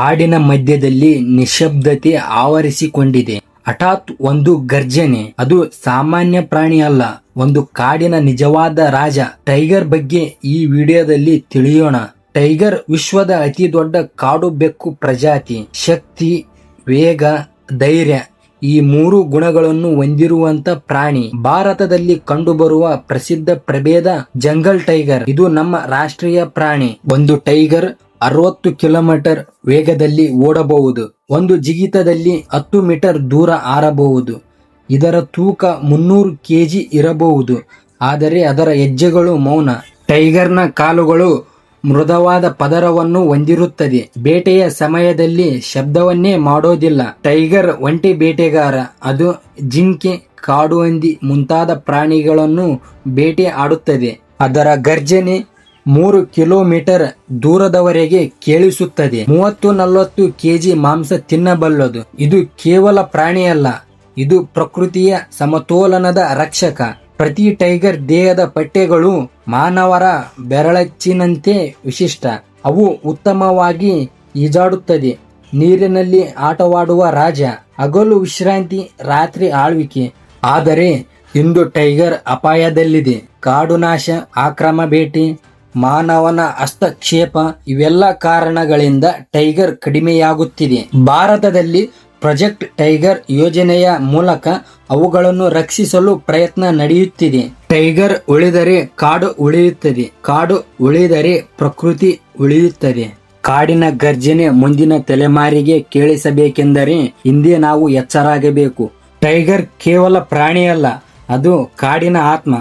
ಕಾಡಿನ ಮಧ್ಯದಲ್ಲಿ ನಿಶಬ್ದತೆ ಆವರಿಸಿಕೊಂಡಿದೆ. ಹಠಾತ್ ಒಂದು ಗರ್ಜನೆ. ಅದು ಸಾಮಾನ್ಯ ಪ್ರಾಣಿ ಅಲ್ಲ, ಒಂದು ಕಾಡಿನ ನಿಜವಾದ ರಾಜ. ಟೈಗರ್ ಬಗ್ಗೆ ಈ ವಿಡಿಯೋದಲ್ಲಿ ತಿಳಿಯೋಣ. ಟೈಗರ್ ವಿಶ್ವದ ಅತಿ ದೊಡ್ಡ ಕಾಡು ಬೆಕ್ಕು ಪ್ರಜಾತಿ. ಶಕ್ತಿ, ವೇಗ, ಧೈರ್ಯ ಈ ಮೂರು ಗುಣಗಳನ್ನು ಹೊಂದಿರುವಂತ ಪ್ರಾಣಿ. ಭಾರತದಲ್ಲಿ ಕಂಡುಬರುವ ಪ್ರಸಿದ್ಧ ಪ್ರಭೇದ ಜಂಗಲ್ ಟೈಗರ್. ಇದು ನಮ್ಮ ರಾಷ್ಟ್ರೀಯ ಪ್ರಾಣಿ. ಒಂದು ಟೈಗರ್ 60 ಕಿಲೋಮೀಟರ್ ವೇಗದಲ್ಲಿ ಓಡಬಹುದು. ಒಂದು ಜಿಗಿತದಲ್ಲಿ 10 ಮೀಟರ್ ದೂರ ಹಾರಬಹುದು. ಇದರ ತೂಕ 300 ಕೆಜಿ ಇರಬಹುದು, ಆದರೆ ಅದರ ಹೆಜ್ಜೆಗಳು ಮೌನ. ಟೈಗರ್ನ ಕಾಲುಗಳು ಮೃದುವಾದ ಪದರವನ್ನು ಹೊಂದಿರುತ್ತದೆ. ಬೇಟೆಯ ಸಮಯದಲ್ಲಿ ಶಬ್ದವನ್ನೇ ಮಾಡೋದಿಲ್ಲ. ಟೈಗರ್ ಒಂಟಿ ಬೇಟೆಗಾರ. ಅದು ಜಿಂಕೆ, ಕಾಡು ಹಂದಿ ಮುಂತಾದ ಪ್ರಾಣಿಗಳನ್ನು ಬೇಟೆ ಆಡುತ್ತದೆ. ಅದರ ಗರ್ಜನೆ 3 ಕಿಲೋಮೀಟರ್ ದೂರದವರೆಗೆ ಕೇಳಿಸುತ್ತದೆ. 30-40 ಕೆಜಿ ಮಾಂಸ ತಿನ್ನಬಲ್ಲದು. ಇದು ಕೇವಲ ಪ್ರಾಣಿಯಲ್ಲ, ಇದು ಪ್ರಕೃತಿಯ ಸಮತೋಲನದ ರಕ್ಷಕ. ಪ್ರತಿ ಟೈಗರ್ ದೇಹದ ಪಟ್ಟೆಗಳು ಮಾನವರ ಬೆರಳಚ್ಚಿನಂತೆ ವಿಶಿಷ್ಟ. ಅವು ಉತ್ತಮವಾಗಿ ಈಜಾಡುತ್ತದೆ. ನೀರಿನಲ್ಲಿ ಆಟವಾಡುವ ರಾಜ. ಹಗಲು ವಿಶ್ರಾಂತಿ, ರಾತ್ರಿ ಆಳ್ವಿಕೆ. ಆದರೆ ಇಂದು ಟೈಗರ್ ಅಪಾಯದಲ್ಲಿದೆ. ಕಾಡು ನಾಶ, ಅಕ್ರಮ ಬೇಟೆ, ಮಾನವನ ಹಸ್ತಕ್ಷೇಪ ಇವೆಲ್ಲ ಕಾರಣಗಳಿಂದ ಟೈಗರ್ ಕಡಿಮೆಯಾಗುತ್ತಿದೆ. ಭಾರತದಲ್ಲಿ ಪ್ರಾಜೆಕ್ಟ್ ಟೈಗರ್ ಯೋಜನೆಯ ಮೂಲಕ ಅವುಗಳನ್ನು ರಕ್ಷಿಸಲು ಪ್ರಯತ್ನ ನಡೆಯುತ್ತಿದೆ. ಟೈಗರ್ ಉಳಿದರೆ ಕಾಡು ಉಳಿಯುತ್ತದೆ, ಕಾಡು ಉಳಿದರೆ ಪ್ರಕೃತಿ ಉಳಿಯುತ್ತದೆ. ಕಾಡಿನ ಗರ್ಜನೆ ಮುಂದಿನ ತಲೆಮಾರಿಗೆ ಕೇಳಿಸಬೇಕೆಂದರೆ ಹಿಂದೆ ನಾವು ಎಚ್ಚರಾಗಬೇಕು. ಟೈಗರ್ ಕೇವಲ ಪ್ರಾಣಿಯಲ್ಲ, ಅದು ಕಾಡಿನ ಆತ್ಮ.